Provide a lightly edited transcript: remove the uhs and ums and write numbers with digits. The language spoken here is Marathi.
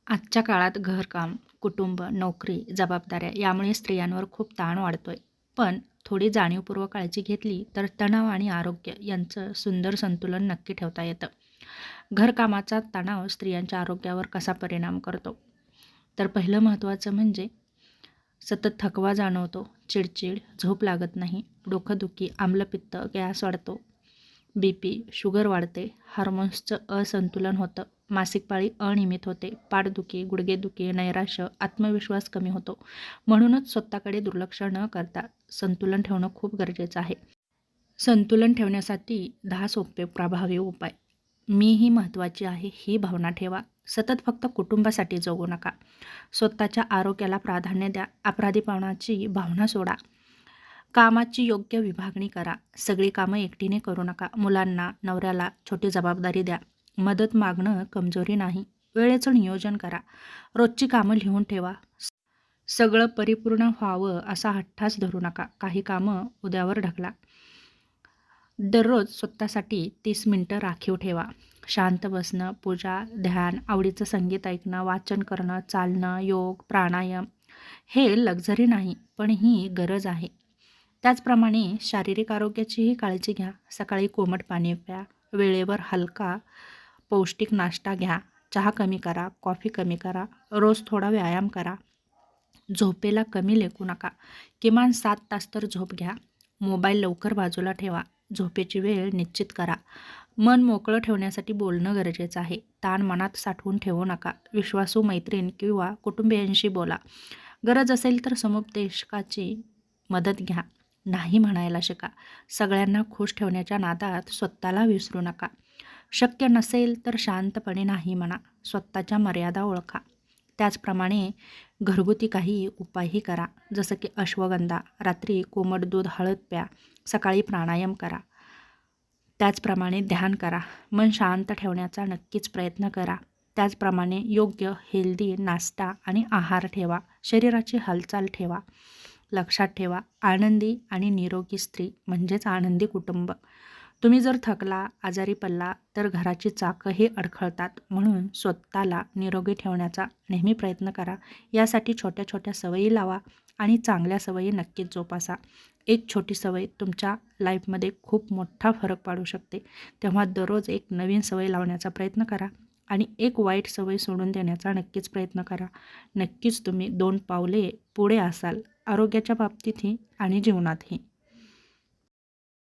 आजच्या काळात घरकाम, कुटुंब, नोकरी, जबाबदाऱ्या यामुळे स्त्रियांवर खूप ताण वाढतोय. पण थोडी जाणीवपूर्वक काळजी घेतली तर तणाव आणि आरोग्य यांचं सुंदर संतुलन नक्की ठेवता येतं. घरकामाचा तणाव स्त्रियांच्या आरोग्यावर कसा परिणाम करतो? तर पहिलं महत्त्वाचं म्हणजे सतत थकवा जाणवतो, चिडचिड, झोप लागत नाही, डोकंदुखी, आम्लपित्त, गॅस वाढतो, BP, शुगर वाढते, हार्मोन्सचं असंतुलन होतं, मासिक पाळी अनियमित होते, पाठदुखी, गुडघेदुखी, नैराश्य, आत्मविश्वास कमी होतो. म्हणूनच स्वतःकडे दुर्लक्ष न करता संतुलन ठेवणं खूप गरजेचं आहे. संतुलन ठेवण्यासाठी 10 सोपे प्रभावी उपाय. मी ही महत्त्वाची आहे ही भावना ठेवा. सतत फक्त कुटुंबासाठी जगू नका. स्वतःच्या आरोग्याला प्राधान्य द्या. अपराधीपणाची भावना सोडा. कामाची योग्य विभागणी करा. सगळी कामं एकटीने करू नका. मुलांना, नवऱ्याला छोटी जबाबदारी द्या. मदत मागणं कमजोरी नाही. वेळेचं नियोजन करा. रोजची कामं लिहून ठेवा. सगळं परिपूर्ण व्हावं असा हट्टाच धरू नका. काही कामं उद्यावर ढकला. दररोज स्वतःसाठी 30 मिनिटं राखीव ठेवा. शांत बसणं, पूजा, ध्यान, आवडीचं संगीत ऐकणं, वाचन करणं, चालणं, योग, प्राणायाम हे लक्झरी नाही, पण ही गरज आहे. त्याचप्रमाणे शारीरिक आरोग्याचीही काळजी घ्या. सकाळी कोमट पाणी प्या. वेळेवर हलका पौष्टिक नाश्ता घ्या. चहा कमी करा, कॉफी कमी करा. रोज थोडा व्यायाम करा. झोपेला कमी लेखू नका. किमान 7 तास तर झोप घ्या. मोबाईल लवकर बाजूला ठेवा. झोपेची वेळ निश्चित करा. मन मोकळं ठेवण्यासाठी बोलणं गरजेचं आहे. ताण मनात साठवून ठेवू नका. विश्वासू मैत्रीण किंवा कुटुंबियांशी बोला. गरज असेल तर समुपदेशकाची मदत घ्या. नाही म्हणायला शिका. सगळ्यांना खुश ठेवण्याच्या नादात स्वतःला विसरू नका. शक्य नसेल तर शांतपणे नाही म्हणा. स्वतःच्या मर्यादा ओळखा. त्याचप्रमाणे घरगुती काही उपायही करा. जसं की अश्वगंधा, रात्री कोमट दूध, हळद प्या. सकाळी प्राणायाम करा. त्याचप्रमाणे ध्यान करा. मन शांत ठेवण्याचा नक्कीच प्रयत्न करा. त्याचप्रमाणे योग्य हेल्दी नाश्ता आणि आहार ठेवा. शरीराची हालचाल ठेवा. लक्षात ठेवा, आनंदी आणि निरोगी स्त्री म्हणजेच आनंदी कुटुंब. तुम्ही जर थकला, आजारी पडला तर घराची चाकंही अडखळतात. म्हणून स्वतःला निरोगी ठेवण्याचा नेहमी प्रयत्न करा. यासाठी छोट्या छोट्या सवयी लावा आणि चांगल्या सवयी नक्कीच जोपासा. एक छोटी सवय तुमच्या लाईफमध्ये खूप मोठा फरक पाडू शकते. तेव्हा दररोज एक नवीन सवय लावण्याचा प्रयत्न करा आणि एक वाईट सवय सोडून देण्याचा नक्कीच प्रयत्न करा. नक्कीच तुम्ही 2 पावले पुढे असाल, आरोग्याच्या बाबतीतही आणि जीवनातही.